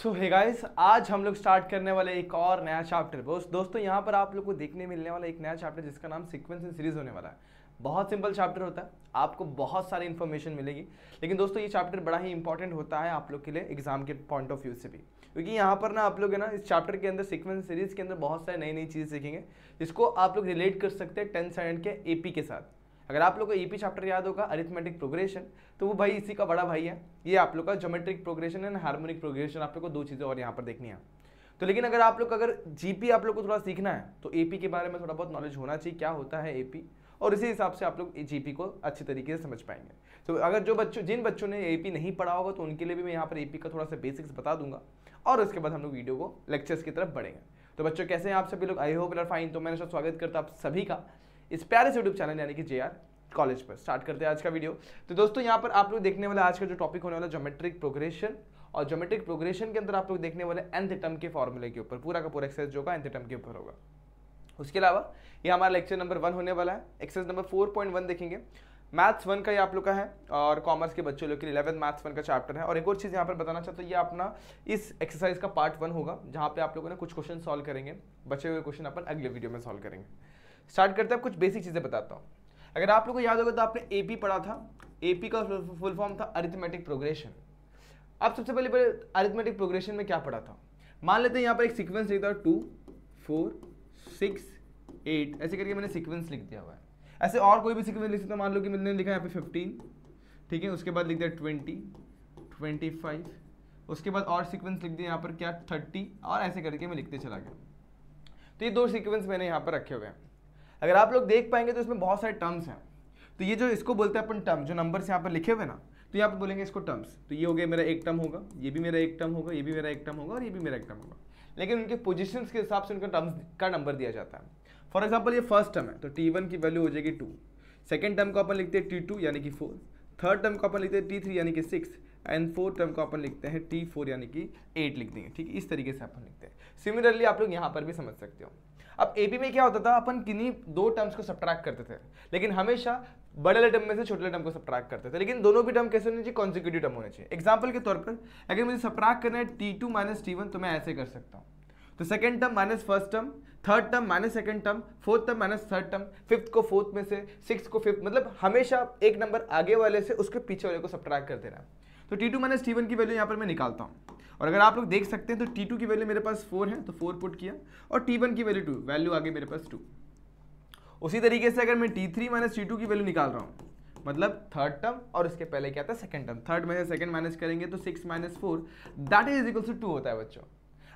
सो hey guys, आज हम लोग स्टार्ट करने वाले एक और नया चैप्टर। दोस्तों यहाँ पर आप लोग को देखने मिलने वाला एक नया चैप्टर जिसका नाम सीक्वेंस इन सीरीज होने वाला है। बहुत सिंपल चैप्टर होता है, आपको बहुत सारी इन्फॉर्मेशन मिलेगी। लेकिन दोस्तों ये चैप्टर बड़ा ही इंपॉर्टेंट होता है आप लोग के लिए एग्जाम के पॉइंट ऑफ व्यू से भी, क्योंकि यहाँ पर ना आप लोग है ना इस चैप्टर के अंदर सीक्वेंस सीरीज के अंदर बहुत सारी नई नई चीज़ सीखेंगे जिसको आप लोग रिलेट कर सकते हैं 10th स्टैंडर्ड के एपी के साथ। अगर आप लोग को एपी चैप्टर याद होगा अरिथमेटिक प्रोग्रेशन, तो वो भाई इसी का बड़ा भाई है। ये आप लोग का geometric progression and harmonic progression, आप लोग को दो चीज़ें और यहाँ पर देखनी है। तो लेकिन अगर जीपी आप लोग को थोड़ा सीखना है तो एपी के बारे में थोड़ा बहुत नॉलेज होना चाहिए, क्या होता है एपी, और इसी हिसाब से आप लोग जीपी को अच्छी तरीके से समझ पाएंगे। तो अगर जिन बच्चों ने एपी नहीं पढ़ा होगा तो उनके लिए भी मैं यहाँ पर एपी का थोड़ा सा बेसिक्स बता दूंगा और उसके बाद हम लोग वीडियो को लेक्चर्स की तरफ बढ़ेंगे। तो बच्चों कैसे हैं आप सभी लोग? I hope you are fine. तो मैंने स्वागत करता आप सभी का इस प्यारे से यूट्यूब चैनल यानी कि JR कॉलेज पर। स्टार्ट करते हैं आज का वीडियो। तो दोस्तों यहाँ पर आप लोग देखने वाले आज का जो टॉपिक होने वाला ज्योमेट्रिक प्रोग्रेशन, और ज्योमेट्रिक प्रोग्रेशन के अंदर आप लोग देखने वाले nth टर्म के फॉर्मूले के ऊपर पूरा का पूरा एक्सरसाइज जो होगा nth टर्म के ऊपर होगा। उसके अलावा ये हमारा लेक्चर नंबर 1 होने वाला है। एक्सरसाइज नंबर 4.1 देखेंगे, मैथ्स 1 का ये आप लोग का है और कॉमर्स के बच्चों लोग के लिए 11 मैथ्स 1 का चैप्टर है। और एक और चीज़ यहाँ पर बताना चाहता हूँ, ये अपना इस एक्सरसाइज का पार्ट 1 होगा जहाँ पे आप लोगों ने कुछ क्वेश्चन सॉल्व करेंगे, बचे हुए क्वेश्चन अपन अगले वीडियो में सॉल्व करेंगे। स्टार्ट करते हैं, कुछ बेसिक चीज़ें बताता हूँ। अगर आप लोगों को याद होगा तो आपने एपी पढ़ा था, एपी का फुल फॉर्म था अरिथमेटिक प्रोग्रेशन। अब सबसे पहले अरिथमेटिक प्रोग्रेशन में क्या पढ़ा था, मान लेते हैं यहाँ पर एक सीक्वेंस लिखता है 2 4 6 8, ऐसे करके मैंने सीक्वेंस लिख दिया हुआ है। ऐसे और कोई भी सीक्वेंस लिख सकता, मान लो कि मैंने लिखा है यहाँ पे 15, ठीक है, उसके बाद लिख दिया 20 25, उसके बाद और सीक्वेंस लिख दिया यहाँ पर क्या 30, और ऐसे करके मैं लिखते चला गया। तो ये दो सीक्वेंस मैंने यहाँ पर रखे हुए हैं। अगर आप लोग देख पाएंगे तो इसमें बहुत सारे टर्म्स हैं। तो ये जो इसको बोलते हैं अपन टर्म, जो नंबर्स यहाँ पर लिखे हुए ना, तो यहाँ पर बोलेंगे इसको टर्म्स। तो ये हो गया मेरा एक टर्म होगा, ये भी मेरा एक टर्म होगा, ये भी मेरा एक टर्म होगा, और ये भी मेरा एक टर्म होगा। लेकिन उनके पोजीशंस के हिसाब से उनका टर्म्स का नंबर दिया जाता है। फॉर एग्जाम्पल ये फर्स्ट टर्म है तो T1 की वैल्यू हो जाएगी 2, सेकेंड टर्म को अपन लिखते हैं T2 यानी कि 4, थर्ड टर्म को अपन लिखते हैं T3 यानी कि 6, एंड फोर्थ टर्म को अपन लिखते हैं T4 यानी कि 8 लिख देंगे। ठीक है, इस तरीके से अपन लिखते हैं। सिमिलरली आप लोग यहाँ पर भी समझ सकते हो। अब एपी में क्या होता था, अपन किन्हीं दो टर्म्स को सब्ट्रैक्ट करते थे, लेकिन हमेशा बड़े वाले टर्म में से छोटे टर्म को सब्ट्रैक्ट करते थे। लेकिन दोनों भी टर्म कैसे होने चाहिए, कॉन्सिक्यूटिव टर्म होने चाहिए। एग्जाम्पल के तौर पर अगर मुझे सब्ट्रैक्ट करना है T2 माइनस T1 तो मैं ऐसे कर सकता हूँ। तो second term minus first term, third term minus second term, fourth term minus third term, fifth को फोर्थ में से, सिक्स को फिफ्थ, मतलब हमेशा एक नंबर आगे वाले से उसके पीछे वाले को सब्ट्रैक्ट कर देना। तो T2 माइनस T1 की वैल्यू यहाँ पर मैं निकालता हूँ। और अगर आप लोग देख सकते हैं तो T2 की वैल्यू मेरे पास 4 है तो 4 पुट किया, और T1 की वैल्यू 2, वैल्यू आगे मेरे पास 2। उसी तरीके से अगर मैं T3 माइनस T2 की वैल्यू निकाल रहा हूँ, मतलब थर्ड टर्म और उसके पहले क्या था सेकंड टर्म, थर्ड में से सेकंड माइनस करेंगे तो 6 minus 4 that is equal to 2 होता है बच्चों।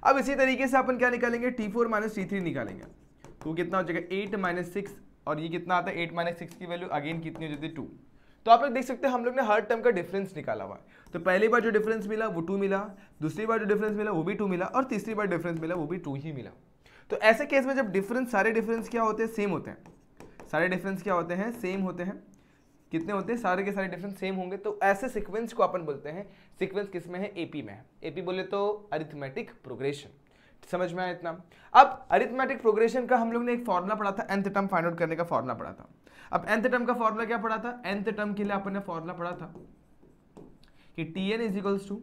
अब इसी तरीके से अपन क्या निकालेंगे, T4 माइनस T3 निकालेंगे तो कितना हो जाएगा 8 माइनस 6, और ये कितना आता है 8 माइनस 6 की वैल्यू अगेन कितनी हो जाती है 2। तो आप लोग देख सकते हैं हम लोग ने हर टर्म का डिफरेंस निकाला हुआ है। तो पहली बार जो डिफरेंस मिला वो 2 मिला, दूसरी बार जो डिफरेंस मिला वो भी 2 मिला, और तीसरी बार डिफरेंस मिला वो भी 2 ही मिला। तो ऐसे केस में जब डिफरेंस, सारे डिफरेंस क्या होते हैं, सेम होते हैं। सारे डिफरेंस क्या होते हैं, सेम होते हैं। कितने होते हैं, सारे के सारे डिफरेंस सेम होंगे। तो ऐसे सीक्वेंस को अपन बोलते हैं, सीक्वेंस किस में है, एपी में है। एपी बोले तो अरिथमेटिक प्रोग्रेशन। समझ में आया इतना? अब अरिथमेटिक प्रोग्रेशन का हम लोग ने एक फॉर्मूला पढ़ा था, nth टर्म फाइंड आउट करने का फॉर्मूला पढ़ा था। अब nth टर्म का फॉर्मूला क्या पढ़ा था, nth टर्म के लिए अपन ने फॉर्मूला पढ़ा था कि Tn is equals to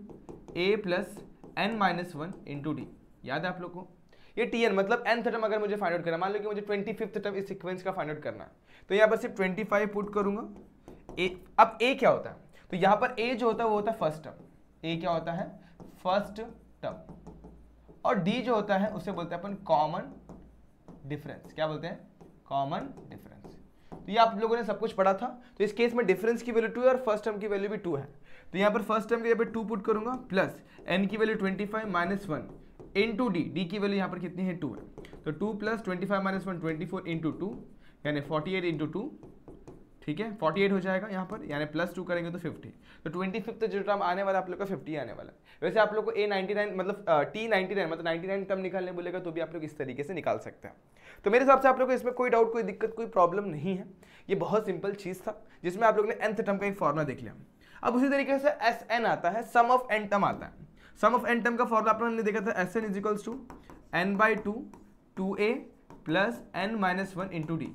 a plus n minus 1 into d. याद है आप लोग को? ये Tn मतलब nth टर्म अगर मुझे फाइंड आउट करना, मान लो कि मुझे 25th टर्म इस सीक्वेंस का फाइंड आउट करना है, तो यहाँ पर सिर्फ 25 पुट करूंगा। अब a क्या होता है, तो यहाँ पर a जो होता है वो होता है फर्स्ट टर्म। a क्या होता है, फर्स्ट टर्म। और d जो होता है उसे बोलते हैं अपन कॉमन डिफरेंस। क्या बोलते हैं, कॉमन डिफरेंस। तो ये आप लोगों ने सब कुछ पढ़ा था। तो इस केस में डिफरेंस की वैल्यू 2 है और फर्स्ट टर्म की वैल्यू भी 2 है। तो यहाँ पर फर्स्ट टर्म के यहाँ पे 2 पुट करूंगा, प्लस n की value 25 minus 1 into D. D की वैल्यू यहाँ पर कितनी है, 2 है। तो 2 प्लस 25 माइनस 1 24 इंटू 2 यानी 48 इंटू 2, ठीक है, 48 हो जाएगा यहाँ पर, यानी प्लस 2 करेंगे तो 50। तो 25th जो टर्म आने वाला आप लोग का 50 आने वाला है। वैसे आप लोग को A99 मतलब T99 मतलब 99 टर्म निकालने बोलेगा तो भी आप लोग इस तरीके से निकाल सकते हैं। तो मेरे हिसाब से आप लोग को इसमें कोई डाउट, कोई दिक्कत, कोई प्रॉब्लम नहीं है। ये बहुत सिंपल चीज़ था जिसमें आप लोग ने nth टर्म का एक फॉर्मूला देख लिया। अब उसी तरीके से Sn आता है, सम ऑफ n टर्म आता है। सम ऑफ n टर्म का फॉर्मूला आप लोगों ने देखा था, Sn is equals to n/2 2a plus n minus 1 into d.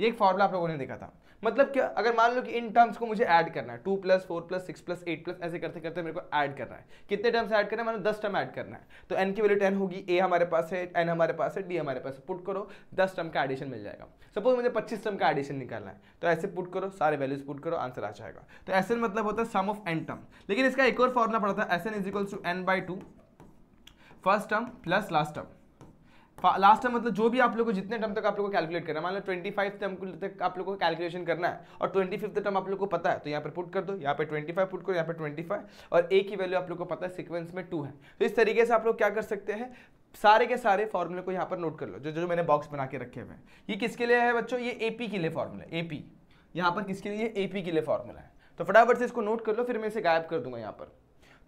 ये एक फॉर्मूला आप लोगों ने देखा था। मतलब क्या, अगर मान लो कि इन टर्म्स को मुझे ऐड करना है 2 + 4 + 6 + 8 + ऐसे करते करते मेरे को ऐड करना है, कितने टर्म्स ऐड करना है, मान लो 10 टर्म ऐड करना है, तो n की वैल्यू 10 होगी, a हमारे पास है, n हमारे पास है, d हमारे पास है, पुट करो 10 टर्म का एडिशन मिल जाएगा। सपोज मुझे 25 टर्म का एडिशन निकालना है, तो ऐसे पुट करो, सारे वैल्यूज पुट करो, आंसर आ जाएगा। तो Sn मतलब होता है सम ऑफ n टर्म, लेकिन इसका एक और फॉर्मूला पड़ा था, Sn = n/2 first term plus last term. Last term मतलब जो भी आप लोग को जितने टर्म तक आप लोग को कैलकुलेट करना है, मान लो 25 टर्म तक आप लोग को कैलकुलेशन करना है और 25th टर्म आप लोग को पता है, तो यहाँ पर पुट कर दो, यहाँ पे 25 पुट करो, यहाँ पे 25 और a की वैल्यू आप लोग को पता है सीक्वेंस में 2 है। तो इस तरीके से आप लोग क्या कर सकते हैं, सारे के सारे फॉर्मूले को यहाँ पर नोट कर लो, जो जो मैंने बॉक्स बना के रखे हुए हैं। ये किसके लिए है बच्चों, ये एपी के लिए फॉर्मूला है, एपी यहाँ पर किसके लिए, एपी के लिए फॉर्मूला है। तो फटाफट से इसको नोट कर लो, फिर मैं इसे गायब कर दूंगा यहाँ पर।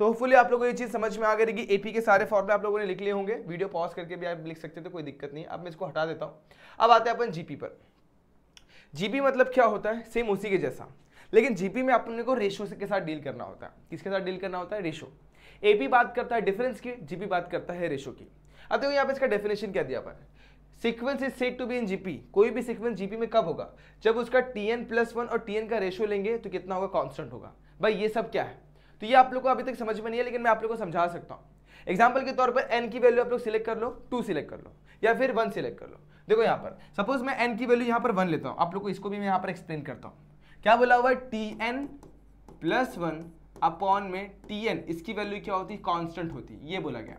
तो होपफुली आप लोगों को ये चीज समझ में आ गई कि एपी के सारे फॉर्मूले आप लोगों ने लिख लिए होंगे, वीडियो पॉज करके भी आप लिख सकते हैं, तो कोई दिक्कत नहीं है। अब मैं इसको हटा देता हूं। अब आते हैं अपन जीपी पर। जीपी मतलब क्या होता है, सेम उसी के जैसा, लेकिन जीपी में अपने को रेशो के साथ डील करना होता है। किसके साथ डील करना होता है, रेशो। एपी बात करता है डिफरेंस की, जीपी बात करता है रेशो की। अब देखो यहाँ पे इसका डेफिनेशन क्या दिया पर, sequence is said to be in GP. कोई भी सीक्वेंस जीपी में कब होगा, जब उसका tn+1 और tn का रेशो लेंगे तो कितना होगा, कांस्टेंट होगा। भाई ये सब क्या है, तो ये आप लोग को अभी तक समझ में नहीं है, लेकिन मैं आप लोग को समझा सकता हूँ। एग्जाम्पल के तौर पर n की वैल्यू आप लोग सिलेक्ट कर लो, 2 सिलेक्ट कर लो या फिर 1 सिलेक्ट कर लो। देखो यहाँ पर सपोज मैं n की वैल्यू यहाँ पर 1 लेता हूँ, आप लोग को इसको भी मैं यहाँ पर एक्सप्लेन करता हूँ। क्या बोला हुआ है, tn+1 अपॉन में tn, इसकी वैल्यू क्या होती है, कांस्टेंट होती है, ये बोला गया।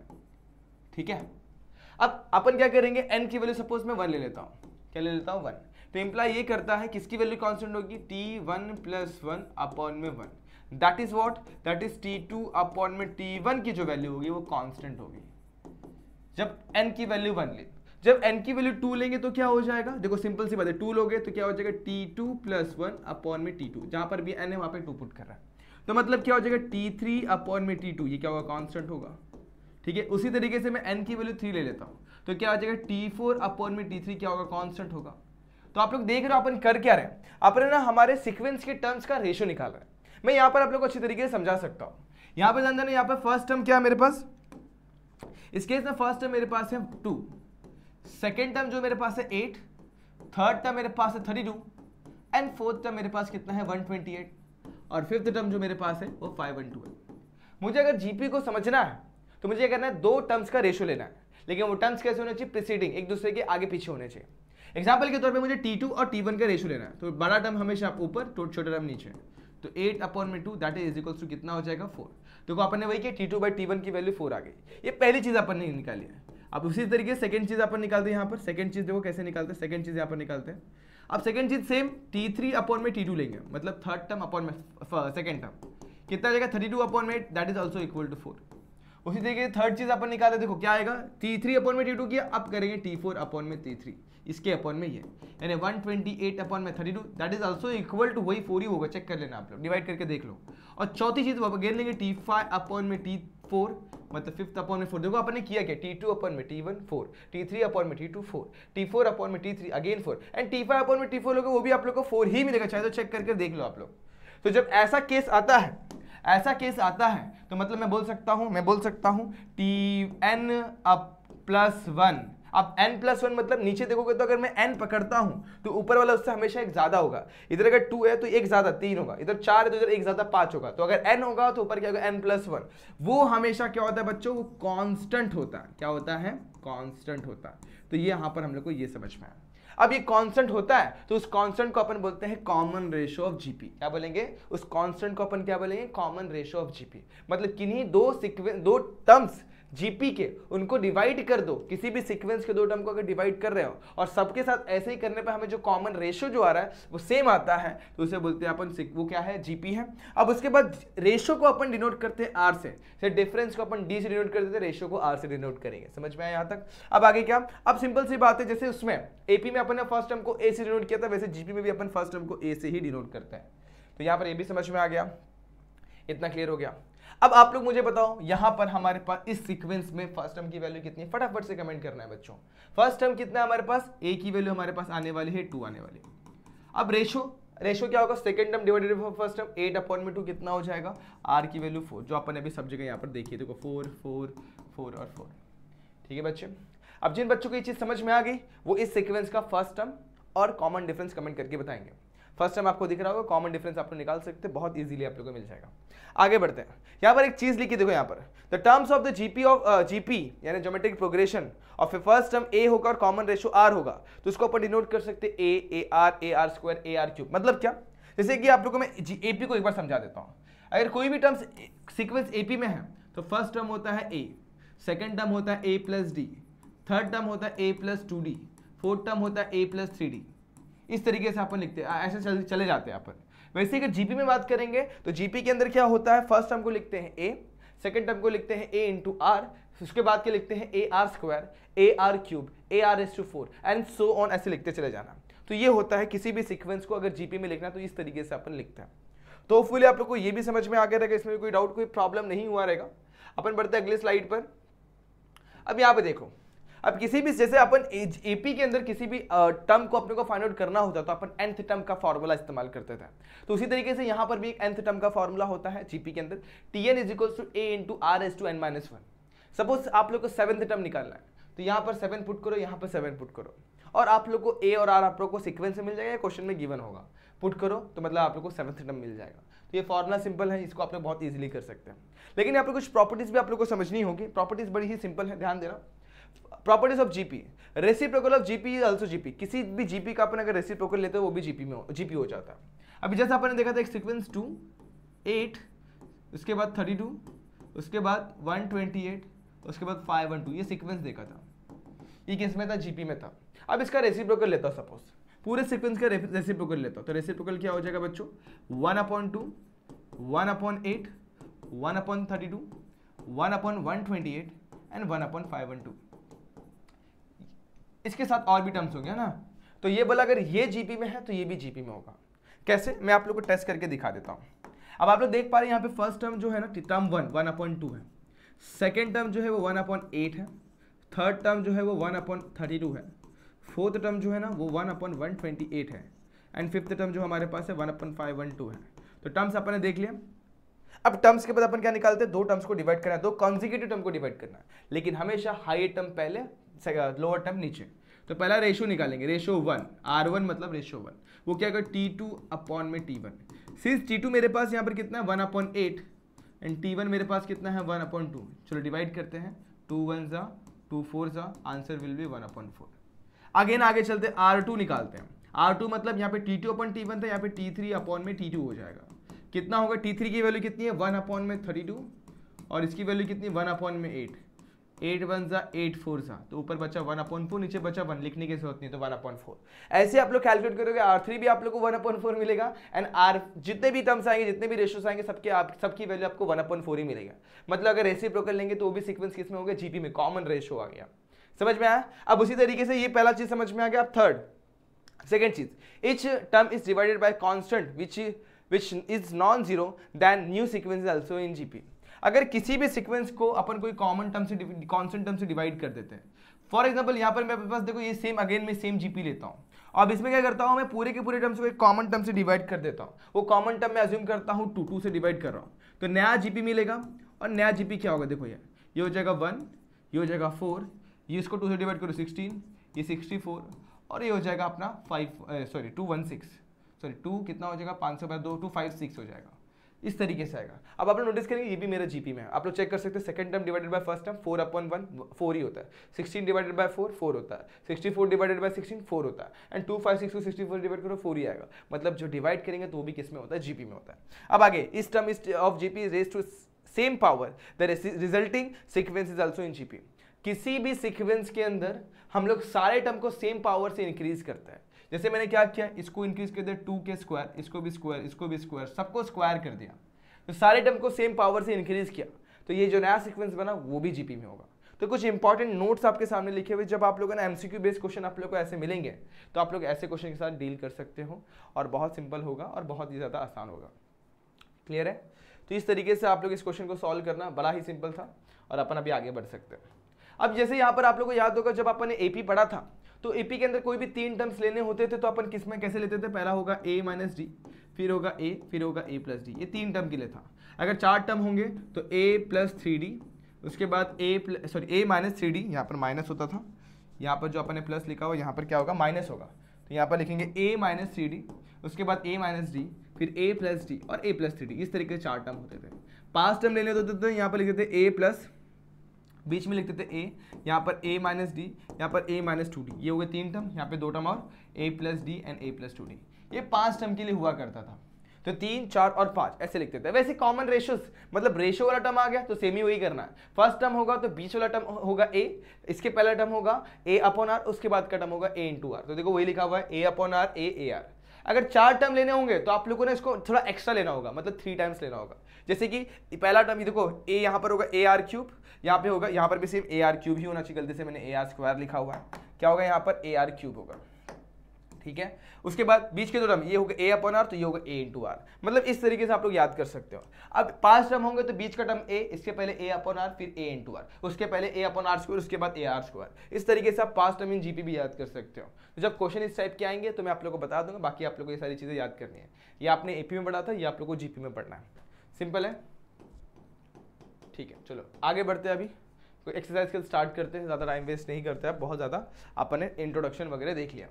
ठीक है, अब अपन क्या करेंगे, n की वैल्यू सपोज मैं 1 ले लेता हूँ, क्या ले लेता हूँ, 1। तो इंप्लाई ये करता है किसकी वैल्यू कांस्टेंट होगी, t1+1 अपॉन में 1, that is what, that is t2 upon में t1 की जो वैल्यू होगी वो कांस्टेंट होगी जब n की वैल्यू 1 ले। जब n की वैल्यू 2 लेंगे तो क्या हो जाएगा, देखो सिंपल सी बात है, 2 लोगे तो क्या हो जाएगा, t2+1 अपॉन में t2, जहां पर भी n है वहां पे 2 पुट कर रहा है, तो मतलब क्या हो जाएगा, t3 अपॉन में t2, ये क्या होगा, कांस्टेंट होगा। ठीक है, उसी तरीके से मैं n की वैल्यू 3 ले लेता हूं, तो क्या हो जाएगा, t4 अपॉन में t3 क्या होगा, कांस्टेंट होगा। तो आप लोग देख रहे हो अपन कर क्या रहे हैं, अपन ना हमारे सीक्वेंस के टर्म्स का रेशियो निकाल रहे हैं। मैं यहाँ पर आप लोग को अच्छी तरीके से समझा सकता हूँ। यहाँ पर ध्यान देना, यहाँ पर फर्स्ट टर्म क्या है मेरे पास, इस केस में फर्स्ट टर्म मेरे पास है 2, सेकेंड टर्म जो मेरे पास है 8, थर्ड टर्म मेरे पास है 32 एंड फोर्थ टर्म मेरे पास कितना है, 128 और फिफ्थ टर्म जो मेरे पास है वो 512 है। मुझे अगर जीपी को समझना है तो मुझे क्या करना है, 2 टर्म्स का रेशियो लेना है, लेकिन वो टर्म्स कैसे होने चाहिए, प्रीसीडिंग, एक दूसरे के आगे पीछे होने चाहिए। एग्जाम्पल के तौर पे मुझे t2 और t1 का रेशियो लेना है, तो बड़ा टर्म हमेशा ऊपर, छोटा टर्म नीचे, तो 8 अपॉन में 2 दैट इज इक्वल्स टू कितना हो जाएगा, 4। देखो अपन ने वही किया, t2/t1 की वैल्यू 4 आ गई, ये पहली चीज अपन ने निकाली है। अब उसी तरीके सेकंड चीज अपन निकालते हैं यहाँ पर, सेकंड चीज देखो कैसे निकालते हैं, सेकंड चीज यहाँ पर निकालते हैं। अब सेकंड चीज सेम t3 अपॉन में t2 लेंगे, मतलब थर्ड टर्म अपॉन में सेकंड टर्म कितना आ जाएगा, 32 अपॉन में 8 that is also equal to 4। उसी तरीके से थर्ड चीज अपन निकाले, देखो क्या आएगा, t3 अपॉन में t2 किया, अब करेंगे t4 अपॉन में t3, इसके अपॉन में ये, यानी 128 अपॉन में 32 that is also equal to वही 4 ही होगा, चेक कर लेना आप लोग, डिवाइड करके देख लो। और चौथी चीज अगेन लेंगे t5 अपॉन में t4, मतलब फिफ्थ अपॉन में 4, देखो अपन ने किया क्या, t2 अपॉन में t1 4, t3 अपॉन में t2 4, t4 अपॉन में t3 again 4 and t5 upon में t4 लोगे, वो भी आप लोग को 4 ही मिलेगा, चाहे तो चेक करके देख लो आप लोग। तो जब ऐसा केस आता है, ऐसा केस आता है तो मतलब मैं बोल सकता हूं tn+1। अब n+1 मतलब नीचे देखोगे तो अगर मैं n पकड़ता हूं तो ऊपर वाला उससे हमेशा एक ज्यादा होगा, इधर अगर 2 है तो एक ज्यादा 3 होगा, इधर 4 है तो इधर एक ज्यादा 5 होगा, तो अगर n होगा तो ऊपर क्या होगा, n+1। वो हमेशा क्या होता है बच्चों, वो कांस्टेंट होता है, क्या होता है, कांस्टेंट होता है। तो ये यहां पर हम लोग को ये समझ में आया। अब ये कांस्टेंट होता है तो उस कांस्टेंट को अपन बोलते हैं कॉमन रेशियो ऑफ जीपी। क्या बोलेंगे, उस कांस्टेंट को अपन क्या बोलेंगे, कॉमन रेशियो ऑफ जीपी। मतलब किन्हीं दो टर्म्स जीपी के, उनको डिवाइड कर दो, किसी भी सीक्वेंस के 2 टर्म को अगर डिवाइड कर रहे हो और सबके साथ ऐसे ही करने पर हमें जो कॉमन रेशियो जो आ रहा है वो सेम आता है, तो उसे बोलते हैं अपन, वो क्या है, जीपी है। अब उसके बाद रेशियो को अपन डिनोट करते हैं आर से, डिफरेंस को अपन डी से डिनोट करते थे, रेशियो को आर से डिनोट करेंगे। समझ में आया यहाँ तक। अब आगे क्या, अब सिंपल सी बात है, जैसे उसमें एपी में अपन ने फर्स्ट टर्म को ए से डिनोट किया था, वैसे जीपी में भी अपन फर्स्ट टर्म को ए से ही डिनोट करते हैं। तो यहाँ पर ये भी समझ में आ गया, इतना क्लियर हो गया। अब आप लोग मुझे बताओ, यहां पर हमारे पास इस सीक्वेंस में फर्स्ट टर्म की वैल्यू कितनी है, फटाफट से कमेंट करना है बच्चों। फर्स्ट टर्म कितना है हमारे पास, ए की वैल्यू हमारे पास आने वाली है 2 आने वाली। अब रेशियो क्या होगा, second term divided by first term, 8 upon में 2 कितना हो जाएगा, आर की वैल्यू 4, जो अपन अभी सब जगह यहाँ पर देखिए, देखो 4 4 4 और 4। ठीक है बच्चे, अब जिन बच्चों को ये चीज समझ में आ गई वो इस सीक्वेंस का फर्स्ट टर्म और कॉमन डिफरेंस कमेंट करके बताएंगे। फर्स्ट टाइम आपको दिख रहा होगा, कॉमन डिफरेंस आप लोग निकाल सकते हैं, बहुत इजीली आप लोग को मिल जाएगा। आगे बढ़ते हैं, यहाँ पर एक चीज लिखी देखो, यहाँ पर the terms of the GP यानी geometric progression of a first term a होगा और कॉमन रेशियो आर होगा, तो उसको अपन डिनोट कर सकते हैं a r square a r cube. मतलब क्या, जैसे कि आप लोगों को मैं एपी को एक बार समझा देता हूँ। अगर कोई भी टर्म्स सीक्वेंस एपी में है तो फर्स्ट टर्म होता है ए, सेकेंड टर्म होता है ए प्लस डी, थर्ड टर्म होता है ए प्लस 2d, फोर्थ टर्म होता है ए प्लस 3d। इस तरीके से अपन लिखते हैं, ऐसे चले जाते हैं अपन। वैसे अगर जीपी में बात करेंगे तो जीपी के अंदर क्या होता है, फर्स्ट टर्म को लिखते हैं ए, सेकेंड टर्म को लिखते हैं ए इंटू आर, उसके बाद के लिखते हैं a r square a r cube a r raise to 4 and so on, ऐसे लिखते चले जाना। तो ये होता है किसी भी सीक्वेंस को अगर जीपी में लिखना तो इस तरीके से अपन लिखते हैं। तो होपफुली आप लोग को ये भी समझ में आ गया रहेगा, इसमें कोई डाउट कोई प्रॉब्लम नहीं हुआ रहेगा। अपन बढ़ते हैं अगले स्लाइड पर। अब यहाँ पे देखो, अब किसी भी जैसे अपन एपी के अंदर किसी भी टर्म को अपने को फाइंड आउट करना होता तो अपन nth टर्म का फॉर्मूला इस्तेमाल करते थे। तो उसी तरीके से यहाँ पर भी एक nth टर्म का फॉर्मूला होता है जीपी के अंदर, tn is equal to a into r raise to n minus 1। Suppose आप लोग को 7th टर्म निकालना है, तो यहाँ पर 7 पुट करो, यहाँ पर 7 पुट करो, और आप लोग को a और r आप लोग को सीक्वेंस में मिल जाएगा, क्वेश्चन में गिवन होगा, पुट करो तो मतलब आप लोग को 7th टर्म मिल जाएगा। तो ये फॉर्मूला सिंपल है, इसको आप लोग बहुत इजीली कर सकते हैं। लेकिन यहाँ पर कुछ प्रॉपर्टीज भी आप लोग को समझनी होगी। प्रॉपर्टीज बड़ी ही सिंपल है, ध्यान देना। Properties of GP, reciprocal of GP is also GP. किसी भी जीपी का अपन अगर रेसिप्रोकल लेते हो वो भी जीपी हो जाता है। अभी जैसे अपन ने देखा था एक सीक्वेंस 2 8, उसके बाद 32, उसके बाद 128, उसके बाद 512, ये सीक्वेंस देखा था, ये किस में था, जीपी में था। अब इसका रेसिप्रोकल लेता हूं, सपोज पूरे सीक्वेंस का रेसिप्रोकल लेता हूं, तो रेसिप्रोकल क्या हो जाएगा बच्चों, 1/2, 1/8, 1/32, 1/128 एंड 1/512। इसके साथ और भी टर्म्स होंगे ना। तो ये बोला अगर ये जीपी में है तो ये भी जीपी में होगा। कैसे, मैं आप लोग को टेस्ट करके दिखा देता हूं। अब आप लोग देख पा रहे हैं यहाँ पे फर्स्ट टर्म जो है ना, टर्म 1/2 है, सेकेंड टर्म जो है वो 1/8 है, थर्ड टर्म जो है वो 1/32 है, फोर्थ टर्म जो है ना वो 1/128 है, एंड फिफ्थ टर्म जो हमारे पास है 1/512 है। तो टर्म्स अपन ने देख लिया। अब टर्म्स के बाद अपन क्या निकालते हैं, दो टर्म्स को डिवाइड करना है, दो कॉन्जिक्यूटिव टर्म को डिवाइड करना है, लेकिन हमेशा हाई टर्म पहले, लोअर टर्म नीचे। तो पहला रेशियो निकालेंगे, रेशियो 1, R1 मतलब रेशियो 1, वो क्या होगा T2 अपॉन में T1। सिंस T2 मेरे पास यहाँ पर कितना है 1/8 एंड T1 मेरे पास कितना है 1/2। चलो डिवाइड करते हैं, 2 1 जा 2 4 जा, आंसर विल बी 1/4। अगेन आगे चलते हैं, R2 निकालते हैं। R2 मतलब यहाँ पे T2 अपॉन T1 था, यहाँ पे T3 अपॉन में T2 हो जाएगा। कितना होगा, T3 की वैल्यू कितनी है 1/32 और इसकी वैल्यू कितनी 1/8। 8 1 जा 8 4 जा, तो ऊपर बचा 1/4, नीचे बचा 1, लिखने की जरूरत नहीं, तो 1/4। ऐसे आप लोग कैलकुलेट करोगे, R3 भी आप लोग को 1/4 मिलेगा एंड R जितने भी टर्म्स आएंगे, जितने भी रेशियोस आएंगे, सबकी वैल्यू आपको 1/4 ही मिलेगा। मतलब अगर रेसिप्रोकल लेंगे तो वो भी सीक्वेंस किस में होगा, जीपी में, कॉमन रेशियो आ गया। समझ में आया। अब उसी तरीके से ये पहला चीज समझ में आ गया। अब थर्ड, सेकेंड चीज, each term is divided by constant which is non-zero, then new sequence is also in GP। अगर किसी भी सीक्वेंस को अपन कोई कॉमन टर्म से कांस्टेंट टर्म से डिवाइड कर देते हैं, फॉर एग्जांपल यहाँ पर मेरे पास देखो ये सेम, अगेन मैं सेम जीपी लेता हूँ। अब इसमें क्या करता हूँ, मैं पूरे के पूरे टर्म्स को एक कॉमन टर्म से डिवाइड कर देता हूँ। वो कॉमन टर्म मैं अज्यूम करता हूँ 2 से डिवाइड कर रहा हूँ, तो नया जीपी मिलेगा। और नया जीपी क्या होगा, देखो ये हो जाएगा 1, ये हो जाएगा 4, ये इसको 2 से डिवाइड करो 16, ये 64, और ये हो जाएगा अपना 2 कितना हो जाएगा 5/2 256 हो जाएगा। इस तरीके से आएगा। अब आप लोग नोटिस करेंगे ये भी मेरा जीपी में है। आप लोग चेक कर सकते हैं, second term divided by first term 4/1 4 ही होता है, 16 डिवाइडेड बाय 4 4 होता है, 64 डिवाइडेड बाय 16 4 होता है, एंड 256 को 64 डिवाइड करो 4 ही आएगा। मतलब जो डिवाइड करेंगे तो वो भी किस में होता है, जीपी में होता है। अब आगे, इस term of GP is raised to same power, the resulting sequence is also in GP. किसी भी सीक्वेंस के अंदर हम लोग सारे टर्म को सेम पावर से इंक्रीज करते हैं। जैसे मैंने क्या किया, इसको इंक्रीज कर दिया 2 के स्क्वायर, इसको भी स्क्वायर, इसको भी स्क्वायर, सबको स्क्वायर कर दिया, तो सारे टर्म को सेम पावर से इंक्रीज किया, तो ये जो नया सीक्वेंस बना वो भी जीपी में होगा। तो कुछ इंपॉर्टेंट नोट्स आपके सामने लिखे हुए, जब आप लोगों ने एमसीक्यू बेस्ड क्वेश्चन आप लोगों को ऐसे मिलेंगे तो आप लोग ऐसे क्वेश्चन के साथ डील कर सकते हो, और बहुत सिंपल होगा और बहुत ही ज़्यादा आसान होगा। क्लियर है। तो इस तरीके से आप लोग इस क्वेश्चन को सॉल्व करना बड़ा ही सिंपल था, और अपन अभी आगे बढ़ सकते हैं। अब जैसे यहाँ पर आप लोगों को याद होगा, जब अपन ने एपी पढ़ा था तो एपी के अंदर कोई भी 3 टर्म्स लेने होते थे तो अपन किस में कैसे लेते थे, पहला होगा a माइनस डी, फिर होगा a, फिर होगा a प्लस डी, ये 3 टर्म के लिए था। अगर 4 टर्म होंगे तो a प्लस 3d, उसके बाद a माइनस 3d, यहाँ पर माइनस होता था, यहाँ पर जो अपन ने प्लस लिखा हुआ यहाँ पर क्या होगा माइनस होगा, तो यहाँ पर लिखेंगे a माइनस 3d, उसके बाद a माइनस डी, फिर a प्लस डी और a प्लस 3d, इस तरीके से 4 टर्म होते थे। 5 टर्म लेने होते तो यहाँ पर लिखते थे a प्लस, बीच में लिखते थे a, यहाँ पर a माइनस डी, यहाँ पर a माइनस 2d, ये हो गए 3 टर्म, यहाँ पे 2 टर्म और a plus D and a plus 2d। ये 5 टर्म के लिए हुआ करता था, तो 3, 4 और 5 ऐसे लिखते थे। वैसे कॉमन रेशियोज, मतलब रेशियो वाला टर्म आ गया तो सेम ही वही करना है। फर्स्ट टर्म होगा तो बीच वाला टर्म होगा a, इसके पहला टर्म होगा a अपॉन r, उसके बाद का टर्म होगा a इंटू r। तो देखो वही लिखा हुआ है a upon r, a r। अगर 4 टर्म लेने होंगे तो आप लोगों ने इसको थोड़ा एक्स्ट्रा लेना होगा, मतलब 3 टाइम्स लेना होगा। जैसे कि पहला टर्म देखो a यहाँ पर होगा a r क्यूब, यहाँ पे होगा, यहाँ पर भी सेम a r क्यूब ही होना चाहिए, गलती से मैंने a r स्क्वायर लिखा हुआ है, क्या होगा यहाँ पर a r क्यूब होगा, ठीक है। उसके बाद बीच के 2 टर्म, ये होगा a अपॉन r, तो ये होगा a इंटू r। मतलब इस तरीके से आप लोग याद कर सकते हो। अब 5 टर्म होंगे तो बीच का टर्म a, इसके पहले a अपॉन r, फिर a इंटू r, उसके पहले a अपॉन r स्क्वायर, उसके बाद a r स्क्वायर। इस तरीके से आप 5 टर्म इन जीपी भी याद कर सकते हो। तो जब क्वेश्चन इस टाइप के आएंगे तो मैं आप लोगों को बता दूंगा, बाकी आप लोगों को ये सारी चीजें याद करनी है। ये आपने एपी में पढ़ा था, ये आप लोगों को जीपी में पढ़ना है। सिंपल है, ठीक है। चलो आगे बढ़ते हैं, अभी कोई एक्सरसाइज के स्टार्ट करते हैं, ज़्यादा टाइम वेस्ट नहीं करते हैं, बहुत ज़्यादा अपन ने इंट्रोडक्शन वगैरह देख लिया।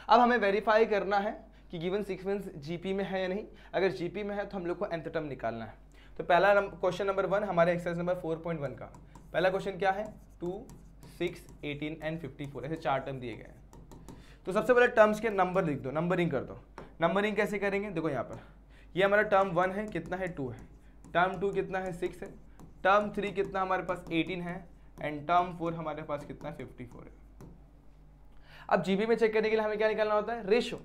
अब हमें वेरीफाई करना है कि गिवन सीक्वेंस जीपी में है या नहीं। अगर जीपी में है तो हम लोग को nth टर्म निकालना है। तो पहला क्वेश्चन नंबर 1 हमारे एक्सरसाइज नंबर 4.1 का पहला क्वेश्चन क्या है, 2, 6, 18 एंड 54, ऐसे 4 टर्म दिए गए हैं। तो सबसे पहले टर्म्स के नंबर लिख दो, नंबरिंग कर दो। नंबरिंग कैसे करेंगे, देखो यहाँ पर ये हमारा टर्म 1 है, कितना है 2 है, टर्म 2 कितना है 6 है, टर्म 3 कितना हमारे पास 18 है, एंड टर्म 4 हमारे पास कितना 54 है। अब जीबी में चेक करने के लिए हमें क्या निकालना होता है, रेशो।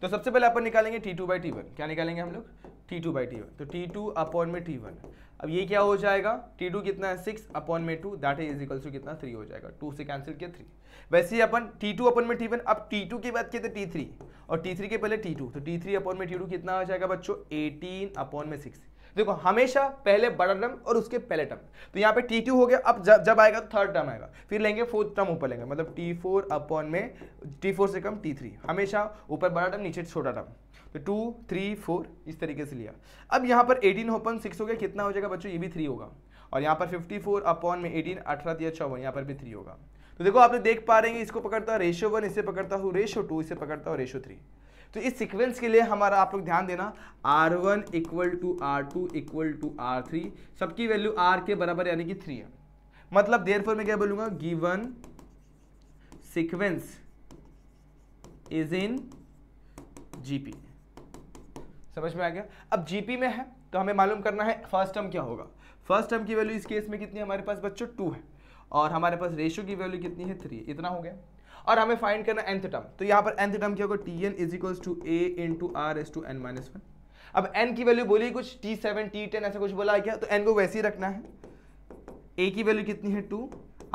तो सबसे पहले अपन निकालेंगे T2/T1। क्या निकालेंगे हम लोग, T2/T1। तो T2 अपॉन में T1, अब ये क्या हो जाएगा, T2 कितना है 6 अपॉन में 2, दैट इज इक्वल्स टू कितना 3 हो जाएगा। 2 से कैंसिल किया 3। वैसे ही अपन T2 अपॉन में T1, अब T2 के बाद कहते T3 और T3 के पहले T2, तो T3 अपॉन में T2 कितना हो जाएगा बच्चों, 18 अपॉन में 6। देखो हमेशा पहले बड़ा टर्म और उसके पहले टर्म, तो यहाँ पे T2 हो गया। अब जब आएगा तो थर्ड टर्म आएगा, फिर लेंगे फोर्थ टर्म ऊपर लेंगे, मतलब T4 अपॉन में T4 से कम T3, हमेशा ऊपर बड़ा टर्म नीचे छोटा टर्म। तो 2, 3, 4 इस तरीके से लिया। अब यहाँ पर 18 अपॉन 6 हो गया, कितना हो जाएगा बच्चों, ये भी 3 होगा। और यहाँ पर 54 अपॉन में 18, 18 या 54, यहाँ पर भी 3 होगा। तो देखो आपने देख पा रहे हैं, इसको पकड़ता है रेशियो 1, इसे पकड़ता हूँ रेशियो 2, इसे पकड़ता हूँ रेशियो 3। तो इस सीक्वेंस के लिए हमारा आप लोग ध्यान देना, R1 equal to R2 equal to R3, सबकी वैल्यू R के बराबर यानी कि 3 है। मतलब देयरफॉर मैं क्या बोलूंगा, given sequence is in GP. समझ में आ गया। अब जीपी में है तो हमें मालूम करना है फर्स्ट टर्म क्या होगा। फर्स्ट टर्म की वैल्यू इस केस में कितनी है हमारे पास बच्चों, 2 है, और हमारे पास रेशियो की वैल्यू कितनी है, 3। इतना हो गया। और हमें फाइंड करना nth टर्म, तो यहाँ पर nth टर्म क्या होगा, Tn is equals to a into r raise to n minus 1। अब n की वैल्यू बोली कुछ T7 T10 ऐसा कुछ बोला है क्या, तो n को वैसे ही रखना है। a की वैल्यू कितनी है 2,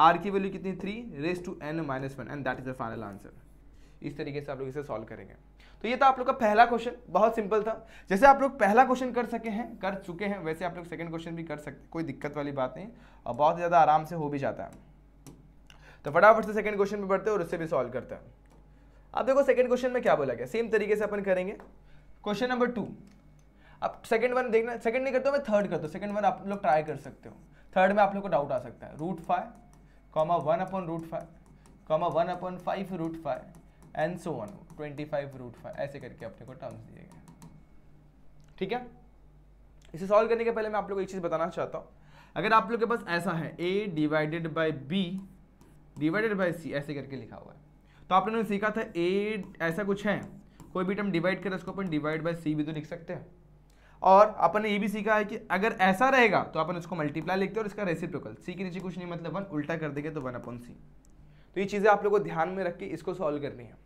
r की वैल्यू कितनी 3 raise to n minus 1, and that is the final answer. इस तरीके से आप लोग इसे सॉल्व करेंगे। तो ये था आप लोग का पहला क्वेश्चन, बहुत सिंपल था। जैसे आप लोग पहला क्वेश्चन कर चुके हैं, वैसे आप लोग सेकंड क्वेश्चन भी कर सकते, कोई दिक्कत वाली बात नहीं, और बहुत ज़्यादा आराम से हो भी जाता है। तो फटाफट से सेकंड क्वेश्चन पे बढ़ते हैं और उससे भी सॉल्व करते हैं। अब देखो सेकंड क्वेश्चन में क्या बोला गया, सेम तरीके से अपन करेंगे। क्वेश्चन नंबर 2, अब सेकंड वन देखना, सेकंड नहीं करता मैं थर्ड करता हूँ, सेकंड वन आप लोग ट्राई कर सकते हो। थर्ड में आप लोग को डाउट आ सकता है, √5, 1 upon √5, 1 upon 5 √5 and so on 25 √5, ऐसे करके अपने को टर्म्स दिए गए। ठीक है, इसे सॉल्व करने के पहले मैं आप लोग को एक चीज बताना चाहता हूँ। अगर आप लोग के पास ऐसा है a divided by b divided by c ऐसे करके लिखा हुआ है, तो आप लोगों ने सीखा था a ऐसा कुछ है, कोई भी टर्म डिवाइड करे उसको अपन डिवाइड बाई c भी तो लिख सकते हैं। और अपन ने ये भी सीखा है कि अगर ऐसा रहेगा तो अपन उसको मल्टीप्लाई लिखते हैं और इसका रेसिप्रोकल, c के नीचे कुछ नहीं मतलब 1, उल्टा कर देंगे तो 1 अपॉन c। तो ये चीज़ें आप लोग को ध्यान में रख के इसको सॉल्व करनी है।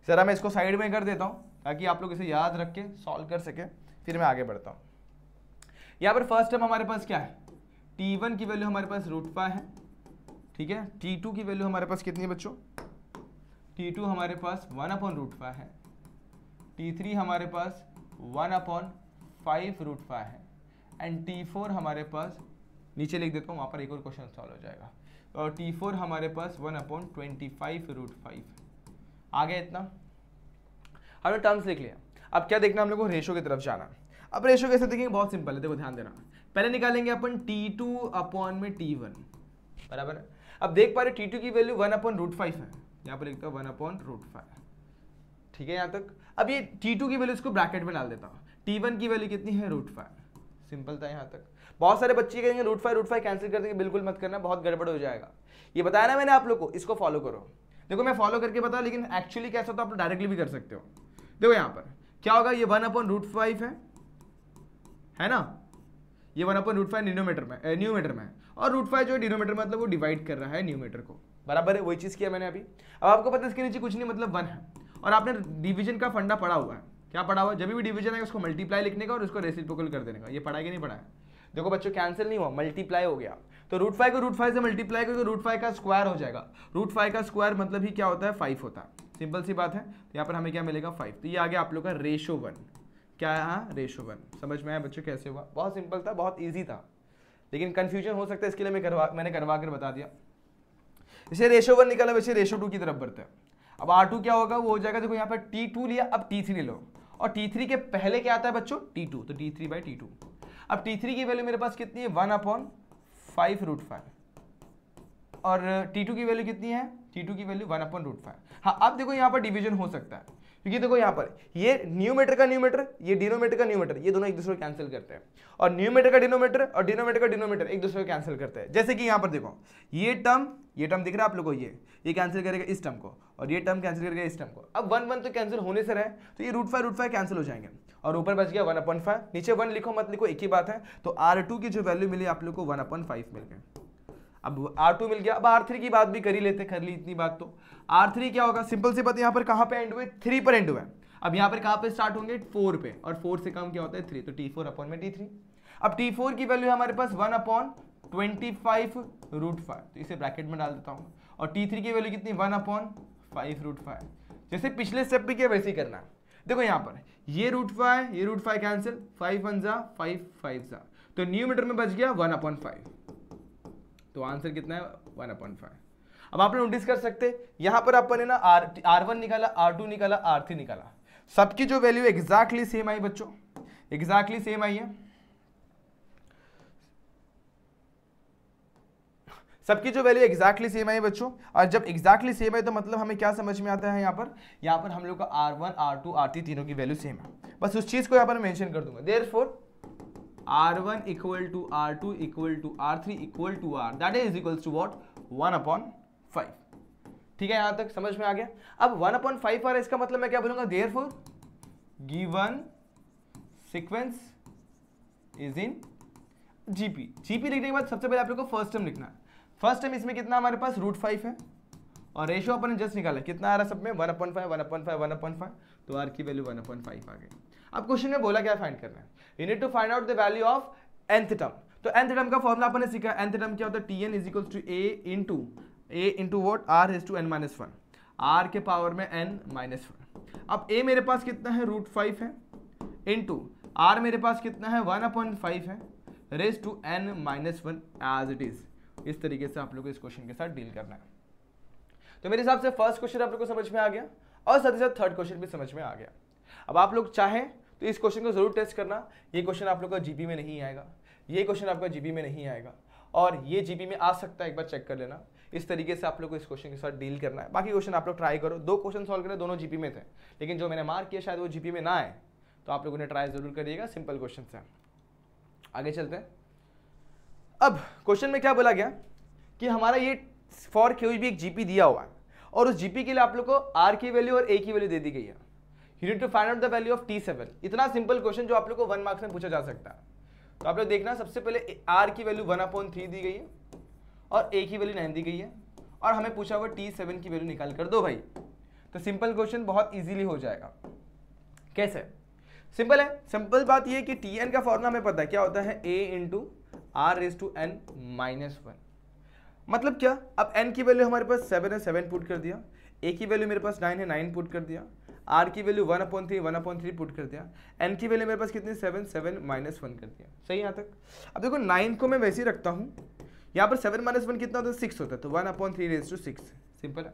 जरा मैं इसको साइड में कर देता हूँ ताकि आप लोग इसे याद रख के सॉल्व कर सके, फिर मैं आगे बढ़ता हूँ। यहाँ पर फर्स्ट टर्म हमारे पास क्या है, T1 की वैल्यू हमारे पास √5 है, ठीक है। T2 की वैल्यू हमारे पास कितनी है बच्चों, T2 हमारे पास 1 अपॉन √5 है, T3 हमारे पास 1 अपॉन 5 √5 है, एंड T4 हमारे पास, नीचे लिख देता हूँ, वहाँ पर एक और क्वेश्चन सॉल्व हो जाएगा, और T4 हमारे पास 1 अपॉन 25 √5। आ गया इतना, हमने टर्म्स लिख लिया। अब क्या देखना हम लोग को, रेशो की तरफ जाना। अब रेशो कैसे देखेंगे, बहुत सिंपल है, देखो ध्यान देना। पहले निकालेंगे अपन T2 अपॉन में T1, बराबर है। अब देख पा रहे T2 की वैल्यू 1 अपॉन √5 है, यहाँ पर लिखता हूँ 1 अपॉन √5, ठीक है यहाँ तक। अब ये T2 की वैल्यू इसको ब्रैकेट में डाल देता हूँ, T1 की वैल्यू कितनी है √5। सिंपल था यहाँ तक। बहुत सारे बच्चे कहेंगे √5 कैंसिल कर देंगे, बिल्कुल मत करना, बहुत गड़बड़ हो जाएगा। ये बताया ना मैंने आप लोग को, इसको फॉलो करो। देखो मैं फॉलो करके बता, लेकिन एक्चुअली कैसा होता है आप लोग डायरेक्टली भी कर सकते हो। देखो यहाँ पर क्या होगा, ये 1/√5 है ना, ये 1/√5 न्यूमरेटर में, और √5 जो है डिनोमिनेटर मतलब वो डिवाइड कर रहा है न्यूमरेटर को, बराबर है, वही चीज़ किया मैंने अभी। अब आपको पता है इसके नीचे कुछ नहीं मतलब 1 है, और आपने डिवीजन का फंडा पढ़ा हुआ है। क्या पढ़ा हुआ है, जब भी डिवीजन है उसको मल्टीप्लाई लिखने का और उसको रेसिप्रोकल कर देने का। ये पढ़ा कि नहीं पढ़ा है? देखो बच्चों कैंसिल नहीं हुआ, मल्टीप्लाई हो गया, तो √5 को √5 से मल्टीप्लाई करोगे √5 का स्क्वायर हो जाएगा। √5 का स्क्वायर मतलब ही क्या होता है, 5 होता है। सिंपल सी बात है। तो यहाँ पर हमें क्या मिलेगा, 5। तो ये आ गया आप लोग का रेशो 1। क्या है, हाँ रेशो 1। समझ में आया बच्चों कैसे हुआ? बहुत सिंपल था, बहुत ईजी था, लेकिन कंफ्यूजन हो सकता है, इसके लिए मैंने करवा कर बता दिया। इसे रेशो 1 निकाला, वैसे रेशो 2 की तरफ बढ़ते हैं। अब R2 क्या होगा, वो हो जाएगा, देखो यहाँ पर T2 लिया, अब T3 ले लो, और T3 के पहले क्या आता है बच्चों, T2, तो T3/T2। अब T3 की वैल्यू मेरे पास कितनी है, 1/5√5, और T2 की वैल्यू कितनी है, T2 की वैल्यू 1/√5। हाँ अब देखो यहाँ पर डिवीजन हो सकता है, क्योंकि देखो यहाँ पर ये न्यूमरेटर का न्यूमरेटर, ये डिनोमिनेटर का न्यूमरेटर, ये दोनों एक दूसरे को कैंसिल करते हैं, और न्यूमरेटर का डिनोमिनेटर और डिनोमिनेटर का डिनोमिनेटर एक दूसरे को कैंसिल करते हैं। जैसे कि यहाँ पर देखो ये टर्म दिख रहा है आप लोगों को, ये कैंसिल करेगा इस टर्म को, और ये टर्म कैंसिल करेगा इस टर्म को। अब 1 तो कैंसिल होने से रहे, तो ये √5 कैंसिल हो जाएंगे, और ऊपर बच गया 1/5। नीचे 1 लिखो मत लिखो, एक ही बात है। तो R2 की जो वैल्यू मिली आप लोग को 1/5 मिल गए। अब R2 मिल गया। अब R3 की बात भी कर ली इतनी बात। तो R3 क्या होगा, सिंपल सी बात, यहाँ पर कहाँ पे एंड हुए, 3 पर एंड हुआ है। अब यहाँ पर कहाँ पे स्टार्ट होंगे, 4 पे, और 4 से कम क्या होता है 3, तो T4/T3। अब T4 की वैल्यू हमारे पास 1/25√5, तो इसे ब्रैकेट में डाल देता हूँ, और T3 की वैल्यू कितनी, 1/5√5। जैसे पिछले स्टेप पे किया वैसे ही करना है। देखो यहाँ पर ये √5 कैंसिल, 5 1 जा 5 5 जा, तो न्यूमरेटर में बच गया 1/5। तो आंसर कितना है, 1/5। अब आप लोग नोटिस कर सकते यहाँ पर अपन ने ना R1 निकाला, R2 निकाला, R3 निकाला, सबकी जो वैल्यू एग्जैक्टली सेम आई बच्चों, एग्जैक्टली सेम आई है, सबकी जो वैल्यू एग्जैक्टली सेम आई बच्चों। और जब एग्जैक्टली सेम है तो मतलब हमें क्या समझ में आता है, यहाँ पर हम लोग का R1 R2 R3 तीनों की वैल्यू सेम है। बस उस चीज को यहाँ पर मेंशन कर दूंगा, therefore R1 = R2 = R3 = R, that is equals to what, 1/5। ठीक है, यहां तक समझ में आ गया। अब 1/5 आ रहा है, इसका मतलब मैं क्या बोलूंगा, therefore given sequence is in GP. GP लिखने के बाद सबसे पहले आप लोग को फर्स्ट टर्म लिखना है। फर्स्ट टर्म इसमें कितना हमारे पास, √5 है, और रेशियो अपन ने जस्ट निकाला, कितना आ रहा है सब में, 1/5, तो R की वैल्यू 1/5 आ गई। अब क्वेश्चन में बोला क्या फाइंड करना है, you need to find out the value of nth term. तो nth टर्म का फॉर्मूला अपन ने सीखा, nth टर्म क्या होता है, Tn = A into what, R⁻n-1, R के पावर में n-1। अब A मेरे पास कितना है, √5 है, इंटू R मेरे पास कितना है, 1/5 है, raise to n-1 as it is. इस तरीके से आप लोग को इस क्वेश्चन के साथ डील करना है। तो मेरे हिसाब से फर्स्ट क्वेश्चन आप लोग को समझ में आ गया, और साथ ही साथ थर्ड क्वेश्चन भी समझ में आ गया। अब आप लोग चाहें तो इस क्वेश्चन को जरूर टेस्ट करना। ये क्वेश्चन आप लोग का जीपी में नहीं आएगा, ये क्वेश्चन आपका जीपी में नहीं आएगा, और ये जीपी में आ सकता है, एक बार चेक कर लेना। इस तरीके से आप लोग को इस क्वेश्चन के साथ डील करना है। बाकी क्वेश्चन आप लोग ट्राई करो, 2 क्वेश्चन सॉल्व करें, दोनों जीपी में थे, लेकिन जो मैंने मार्क किया शायद वो जीपी में ना आए, तो आप लोगों ने ट्राई जरूर करिएगा। सिंपल क्वेश्चन है, आगे चलते हैं। अब क्वेश्चन में क्या बोला गया कि हमारा ये फॉर कोई भी एक जीपी दिया हुआ है, और उस जीपी के लिए आप लोग को R की वैल्यू और A की वैल्यू दे दी गई है। You need to find out the value of T7। इतना सिंपल क्वेश्चन जो आप लोग को 1 मार्क्स में पूछा जा सकता है। तो आप लोग देखना, सबसे पहले R की वैल्यू 1/3 दी गई है, और A की वैल्यू 9 दी गई है, और हमें पूछा हुआ T7 की वैल्यू निकाल कर दो भाई। तो सिंपल क्वेश्चन बहुत इजीली हो जाएगा। कैसे? सिंपल है, सिंपल बात ये है कि Tn का फॉर्मूला हमें पता है क्या होता है, A × R⁻n-1। मतलब क्या, अब n की वैल्यू हमारे पास 7 है, 7 पुट कर दिया, A की वैल्यू मेरे पास 9 है, 9 पुट कर दिया, R की वैल्यू 1/3 पुट कर दिया, n की वैल्यू मेरे पास कितनी, 7 7 -1 कर दिया। सही यहाँ तक। अब देखो 9 को मैं वैसे ही रखता हूँ, यहाँ पर 7 - 1 कितना होता है, 6 होता है, तो 1/3 सिंपल है।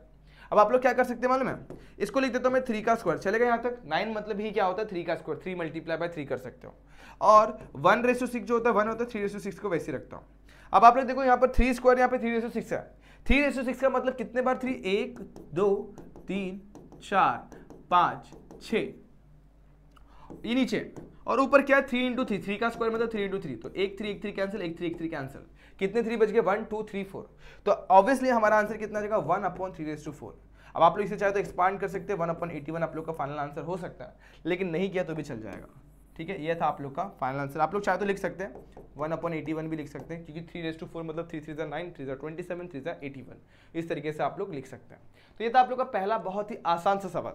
अब आप लोग क्या कर सकते हैं मालूम है, इसको लिख देता हूँ मैं 3 का स्क्वायर, चलेगा यहाँ तक। 9 मतलब ही क्या होता है, 3 का स्क्वायर, 3 × 3 कर सकते हो, और 1/6 जो होता है 1 होता है, 3/6 को वैसे ही रखता हूँ। अब आप लोग देखो यहाँ पर 3 स्क्वायर, यहाँ पे 3/6 है। 3/6 का मतलब कितने बार 3, 1 2 3 4 5 6 ये नीचे, और ऊपर क्या है 3 इंटू 3, 3 का स्क्वायर मतलब 3 इंटू 3, तो 1 3 1 3 कैंसिल, 1 3 1 3 कैंसिल, कितने 3 बच गए 1 2 3 4, तो ऑब्वियसली हमारा आंसर कितना आ जाएगा 1/3/4। अब आप लोग इसे चाहे तो एक्सपांड कर सकते हैं, 1/81 आप लोग का फाइनल आंसर हो सकता है, लेकिन नहीं किया तो भी चल जाएगा। ठीक है, ये था आप लोग का फाइनल आंसर। आप लोग चाहे तो लिख सकते हैं 1/81 भी लिख सकते हैं, क्योंकि 3/4 मतलब 3 3 9, 3 27, 3 81, इस तरीके से आप लोग लिख सकते हैं। तो ये था आप लोग का पहला बहुत ही आसान सा सवाल।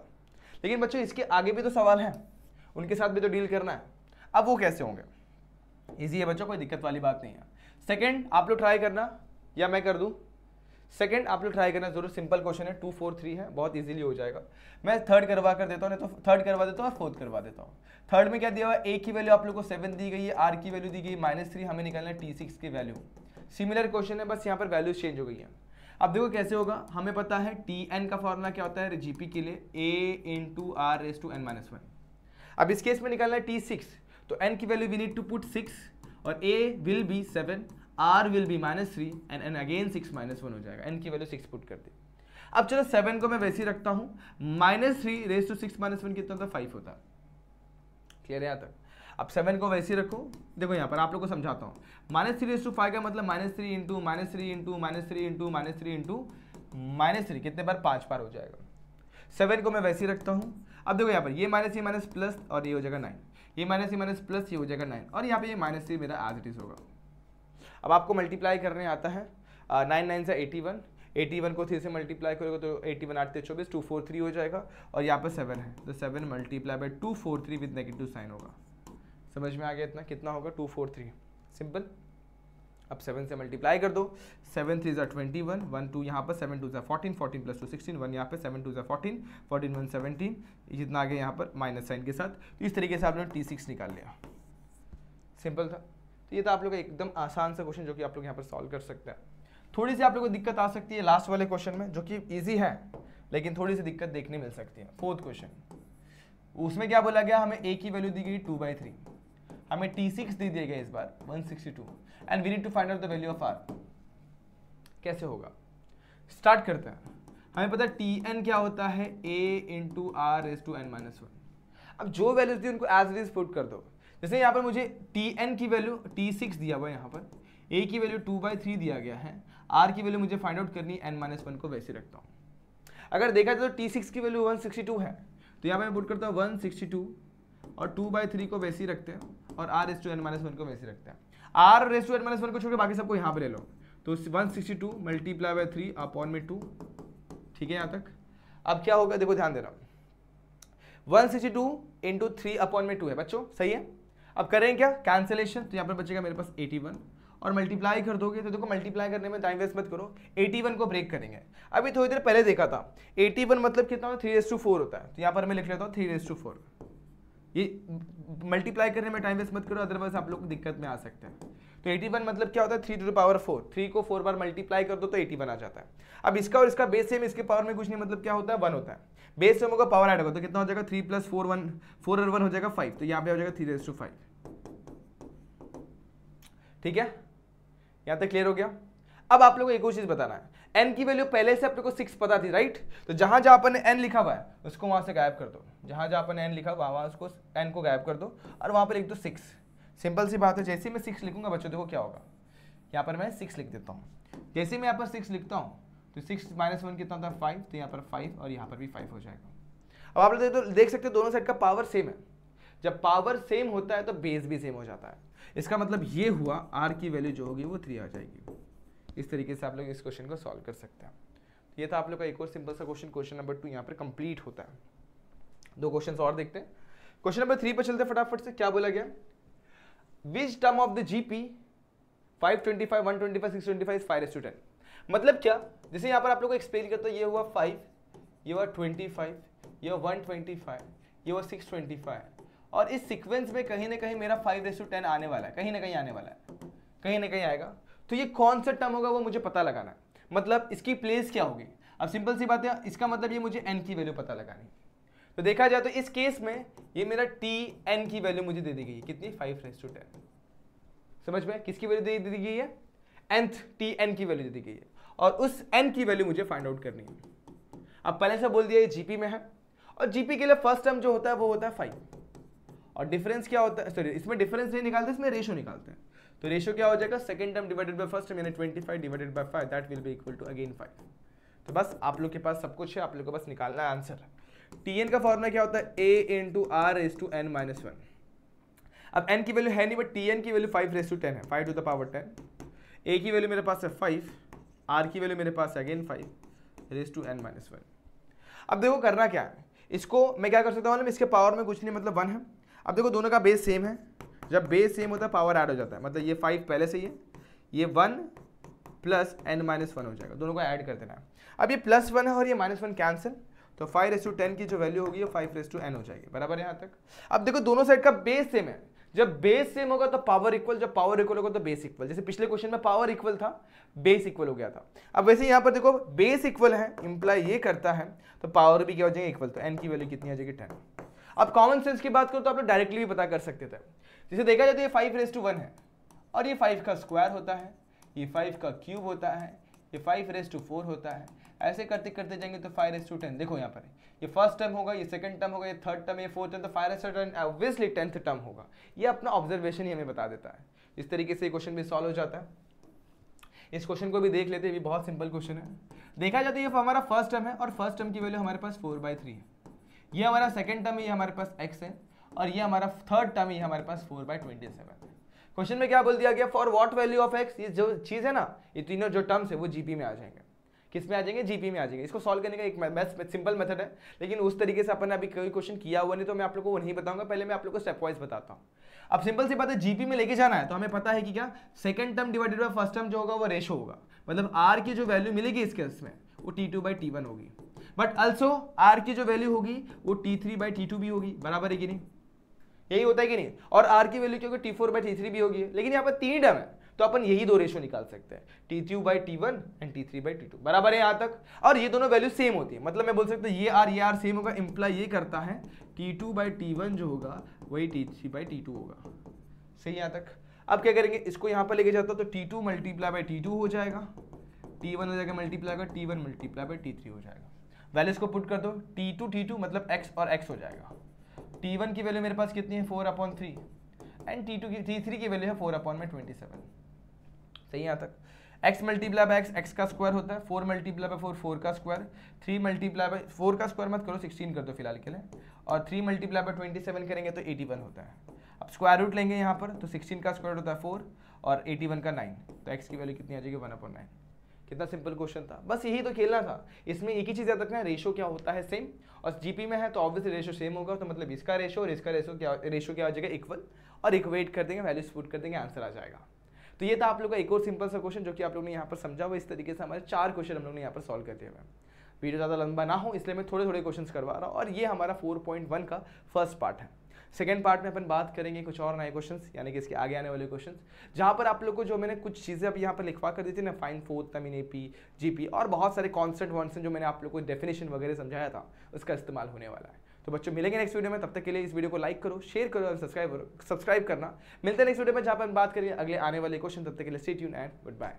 लेकिन बच्चों इसके आगे भी तो सवाल हैं, उनके साथ भी तो डील करना है। अब वो कैसे होंगे? ईजी है बच्चों, कोई दिक्कत वाली बात नहीं है। सेकंड आप लोग ट्राई करना या मैं कर दूं? सेकंड आप लोग ट्राई करना जरूर, सिंपल क्वेश्चन है, 2 4 3 है, बहुत इजीली हो जाएगा। मैं थर्ड करवा कर देता हूँ, नहीं तो थर्ड करवा देता हूँ और फोर्थ करवा देता हूँ। थर्ड में क्या दिया हुआ है, ए की वैल्यू आप लोग को 7 दी गई है, आर की वैल्यू दी गई -3, हमें निकालना है T6 की वैल्यू। सिमिलर क्वेश्चन है, बस यहाँ पर वैल्यूज चेंज हो गई है। अब देखो कैसे होगा, हमें पता है Tn का फॉर्मूला क्या होता है जीपी के लिए, A × r⁻n-1। अब इस केस में निकालना है T6, तो n की वैल्यू वी नीड टू पुट 6, और a will be 7, r will be -3 and n again 6 -1 हो जाएगा, n की वैल्यू 6 पुट कर दी। अब चलो 7 को मैं वैसे ही रखता हूँ, -3⁻6 -1 कितना होता है 5 होता है। क्लियर है यहाँ तक? अब 7 को वैसे ही रखो, देखो यहाँ पर आप लोग को समझाता हूँ, -3/5 का मतलब -3 इंटू -3 इंटू -3 इंटू -3 इंटू -3 कितने बार 5 बार हो जाएगा। 7 को मैं वैसे ही रखता हूँ। अब देखो यहाँ पर ये माइनस प्लस और ये हो जाएगा 9, ये माइनस प्लस ये हो जाएगा 9, और यहाँ पे ये -3 मेरा एज इट इज होगा। अब आपको मल्टीप्लाई करने आता है, 9 9 से 81, 81 को 3 से मल्टीप्लाई करोगे तो 81 8 24, 243 हो जाएगा, और यहाँ पर 7 है तो 7 multiply by 243 with negative sign होगा। समझ में आ गया? इतना कितना होगा 243, सिंपल। अब 7 से मल्टीप्लाई कर दो, 7 3 ज़ा 21, 1 2 यहाँ पर 7 2 ज़ा 14, 14 प्लस 2 16, 1 यहाँ पे 7 2 ज़ा 14, 14 1 17, जितना आ गया यहाँ पर माइनस साइन के साथ। तो इस तरीके से आपने T6 निकाल लिया, सिंपल था। तो ये था आप लोग का एकदम आसान सा क्वेश्चन जो कि आप लोग यहाँ पर सॉल्व कर सकते हैं। थोड़ी सी आप लोग को दिक्कत आ सकती है लास्ट वाले क्वेश्चन में, जो कि ईजी है लेकिन थोड़ी सी दिक्कत देखने मिल सकती है। फोर्थ क्वेश्चन, उसमें क्या बोला गया, हमें a की वैल्यू दी गई 2/3, हमें T6 दे दिया गया इस बार 162, and we need to find out the value of r। कैसे होगा? स्टार्ट करते हैं। हमें पता है Tn क्या होता है, a × r⁻n-1। अब जो वैल्यूज दी उनको एज इट इज पुट कर दो। जैसे यहाँ पर मुझे Tn की वैल्यू T6 दिया हुआ है, यहाँ पर a की वैल्यू 2/3 दिया गया है, r की वैल्यू मुझे फाइंड आउट करनी है, n-1 को वैसे रखता हूँ। अगर देखा जाए तो T6 की वैल्यू 162 है, तो यहाँ पर मैं पुट करता हूँ 162, और 2/3 को वैसे ही रखते हैं, और r⁻n-1 को वैसे रखते हैं। r⁻n-1 को छोड़ के बाकी सबको यहाँ पर ले लो, तो 162 मल्टीप्लाई बाय 3 अपॉन में 2। ठीक है यहाँ तक? अब क्या होगा, देखो ध्यान देना, 162 इंटू 3 अपॉन में 2 है बच्चों, सही है। अब करें क्या, कैंसिलेशन, तो यहाँ पर बचेगा मेरे पास 81, और मल्टीप्लाई कर दोगे तो देखो मल्टीप्लाई करने में टाइम वेस्ट मत करो, 81 को ब्रेक करेंगे। अभी थोड़ी देर पहले देखा था 81 मतलब कितना होता है, 3/4 होता है, तो यहाँ पर मैं लिख लेता हूँ 3/4। ये मल्टीप्लाई करने में टाइम वेस्ट मत करो, अदरवाइज आप लोग को दिक्कत में आ सकते हैं। तो 81 मतलब क्या होता है, 3⁴, 3 को 4 बार मल्टीप्लाई कर दो तो 81 आ जाता है। अब इसका और इसका बेस सेम, इसके पावर में कुछ नहीं, मतलब क्या होता है 1 होता है, बेस सेम होगा पावर ऐड होगा, तो कितना हो जाएगा 3 + 4 1, 4 और 1 हो जाएगा 5, तो यहाँ पे हो जाएगा 3/5। ठीक है, यहाँ तक क्लियर हो गया। अब आप लोगों को एक और चीज बताना है, n की वैल्यू पहले से अपने को 6 पता थी, राइट? तो जहां जहां अपन ने n लिखा हुआ है उसको वहां से गायब कर दो, जहां जहां अपन ने n लिखा हुआ वहां उसको n को गायब कर दो, और वहां पर लिख दो 6। सिंपल सी बात है, जैसे मैं 6 लिखूंगा बच्चों देखो क्या होगा, यहाँ पर मैं 6 लिख देता हूँ। जैसे मैं यहाँ पर 6 लिखता हूँ तो 6 - 1 कितना होता है 5, तो यहाँ पर 5 और यहाँ पर भी 5 हो जाएगा। अब आप लोग देख सकते हैं दोनों साइड का पावर सेम है, जब पावर सेम होता है तो बेस भी सेम हो जाता है। इसका मतलब ये हुआ r की वैल्यू जो होगी वो 3 आ जाएगी। इस तरीके से आप लोग इस क्वेश्चन को सॉल्व कर सकते हैं। ये था आप लोग का एक और सिंपल सा क्वेश्चन, क्वेश्चन नंबर 2 यहाँ पर कंप्लीट होता है। 2 क्वेश्चन और देखते हैं। क्वेश्चन नंबर 3 पर चलते हैं फटाफट से। क्या बोला गया, which term of the GP 525 125 625 is 5/10। मतलब क्या, जैसे यहाँ पर आप लोग को एक्सप्लेन करता है, ये हुआ 5, ये हुआ 25, ये हुआ 125, ये हुआ 625, और इस सीक्वेंस में कहीं ना कहीं मेरा 5/10 आने वाला है, कहीं ना कहीं आने वाला है, कहीं ना कहीं आएगा। तो ये कौन सा टर्म होगा वो मुझे पता लगाना है, मतलब इसकी प्लेस क्या होगी। अब सिंपल सी बात है, इसका मतलब ये मुझे n की वैल्यू पता लगानी। तो देखा जाए तो इस केस में ये मेरा Tn की वैल्यू मुझे दे दी गई है, कितनी 5/10। समझ में, किसकी वैल्यू दे दी गई है, nth Tn की वैल्यू दे दी गई है, और उस n की वैल्यू मुझे फाइंड आउट करनी है। अब पहले से बोल दिया ये GP में है, और GP के लिए फर्स्ट टर्म जो होता है वो होता है 5, और डिफरेंस क्या होता है, सॉरी इसमें डिफरेंस नहीं निकालते, इसमें रेशो निकालते हैं। तो रेशो क्या हो जाएगा, second term divided by first term यानी 25 divided by 5 that will be equal to again 5। तो बस आप लोग के पास सब कुछ है, आप लोग को बस निकालना है आंसर। Tn का फॉर्मूला क्या होता है, a into r raise to n minus 1। अब n की वैल्यू है नहीं, बट Tn की वैल्यू 5 रेस टू 10 है, 5 टू द पावर 10। a की वैल्यू मेरे पास है 5, r की वैल्यू मेरे पास है again 5 raise to n minus 1। अब देखो करना क्या है, इसको मैं क्या कर सकता हूँ, इसके पावर में कुछ नहीं, मतलब 1 है। अब देखो दोनों का बेस सेम है, जब बेस सेम होता है पावर ऐड हो जाता है, मतलब ये 5 पहले से ही है, ये 1 प्लस n माइनस 1 हो जाएगा, दोनों को ऐड कर देना है। अब ये प्लस 1 है और ये माइनस 1 कैंसिल, तो 5 रेस टू 10 की जो वैल्यू होगी वो 5 रेस टू n हो जाएगी, बराबर यहाँ तक। अब देखो दोनों साइड का बेस सेम है, जब बेस सेम होगा तो पावर इक्वल, जब पावर इक्वल होगा तो बेस इक्वल। जैसे पिछले क्वेश्चन में पावर इक्वल था, बेस इक्वल हो गया था। अब वैसे यहाँ पर देखो बेस इक्वल है, इंप्लाई ये करता है तो पावर भी क्या हो जाएगी, इक्वल। तो n की वैल्यू कितनी आ जाएगी, 10। अब कॉमन सेंस की बात करो तो आप लोग डायरेक्टली भी पता कर सकते थे। जैसे देखा जाए तो ये 5 रेस टू 1 है और ये 5 का स्क्वायर होता है, ये 5 का क्यूब होता है, ये 5 रेस टू 4 होता है। ऐसे करते करते जाएंगे तो 5 रेस टू 10। देखो यहाँ पर ये फर्स्ट टर्म होगा, ये सेकंड टर्म होगा, ये थर्ड टर्म, ये फोर्थ टर्म, तो 5 raise to 10 obviously 10th term होगा। ये अपना ऑब्जर्वेशन ही हमें बता देता है। इस तरीके से क्वेश्चन भी सॉल्व हो जाता है। इस क्वेश्चन को भी देख लेते हैं, भी बहुत सिंपल क्वेश्चन है। देखा जाता है ये हमारा फर्स्ट टर्म है और फर्स्ट टर्म की वैल्यू हमारे पास 4/3 है। ये हमारा सेकंड टर्म है, ये हमारे पास x है, और ये हमारा थर्ड टर्म है, ये हमारे पास 4/27 है। क्वेश्चन में क्या बोल दिया गया, for what value of x, ये जो चीज है ना, ये तीनों जो टर्म्स है वो जीपी में आ जाएंगे। किस में आ जाएंगे, जीपी में आ जाएंगे। इसको सॉल्व करने का एक सिंपल मेथड है, लेकिन उस तरीके से अपन ने अभी कोई क्वेश्चन किया हुआ नहीं, तो मैं आप लोगों को नहीं बताऊंगा, पहले मैं आप लोगों को स्टेप वाइज बताता हूँ। अब सिंपल सी बात है, जीपी में लेके जाना है तो हमें पता है कि क्या, second term divided by first term जो होगा वो रेशो होगा, मतलब r की जो वैल्यू मिलेगी इस केस में वो T2/T1 होगी, बट अल्सो r की जो वैल्यू होगी वो T3/T2 भी होगी, बराबर है कि नहीं, यही होता है कि नहीं। और r की वैल्यू क्योंकि T4/T3 भी होगी, लेकिन यहाँ पर 3 टर्म है तो अपन यही दो रेशो निकाल सकते हैं, T2/T1 एंड T3/T2, बराबर है यहाँ तक। और ये दोनों वैल्यू सेम होती है, मतलब मैं बोल सकता हूँ ये r सेम होगा, इंप्लाई ये करता है T2/T1 जो होगा वही T3/T2 होगा। सही यहाँ तक। अब क्या करेंगे, इसको यहाँ पर लेके जाता हूँ तो T2 × T2 हो जाएगा, T1 हो जाएगा मल्टीप्लाई का T1 × T3 हो जाएगा। वैल्यूज को पुट कर दो, T2 मतलब x और x हो जाएगा। T1 की वैल्यू मेरे पास कितनी है, 4/3 एंड T3 की वैल्यू है 4/27। सही यहाँ तक। x × x का स्क्वायर होता है, 4 × 4 4 का स्क्वायर, 3 × 4 का स्क्वायर मत करो, 16 कर दो फिलहाल के लिए, और 3 × 27 करेंगे तो 81 होता है। अब स्क्वायर रूट लेंगे यहाँ पर तो 16 का स्क्वायर होता है 4 और 81 का 9, तो x की वैल्यू कितनी आ जाएगी, 1/9। कितना सिंपल क्वेश्चन था, बस यही तो खेलना था। इसमें एक ही चीज़ याद रखना है, रेशो क्या होता है सेम, और जीपी में है तो ऑब्वियसली रेशो सेम होगा, तो मतलब इसका रेशो और इसका रेशो क्या हो जाएगा, इक्वल, और इक्वेट कर देंगे, वैल्यूज पुट कर देंगे, आंसर आ जाएगा। तो ये था आप लोग का एक और सिंपल सा क्वेश्चन जो कि आप लोग ने यहाँ पर समझा हुआ। इस तरीके से हमारे 4 क्वेश्चन हम लोग ने यहाँ पर सॉल्व कर दिए हुए हैं। वीडियो ज़्यादा लंबा ना हो इसलिए मैं थोड़े थोड़े क्वेश्चंस करवा रहा हूँ, और ये हमारा 4.1 का फर्स्ट पार्ट है। सेकंड पार्ट में अपन बात करेंगे कुछ और नए क्वेश्चंस, यानी कि इसके आगे आने वाले क्वेश्चंस, जहाँ पर आप लोग को जो मैंने कुछ चीज़ें अब यहाँ पर लिखवा कर दी थी ना, fine fourth term in AP, GP, और बहुत सारे कॉन्सेप्ट वॉन्सेंट जो मैंने आप लोग को डेफिनेशन वगैरह समझाया था, उसका इस्तेमाल होने वाला है। तो बच्चों मिलेंगे नेक्स्ट वीडियो में, तब तक के लिए इस वीडियो को लाइक करो, शेयर करो और सब्सक्राइब करना। मिलते हैं नेक्स्ट वीडियो में, जहाँ पर हम बात करेंगे अगले आने वाले क्वेश्चन। तब तक के लिए stay tuned and good bye.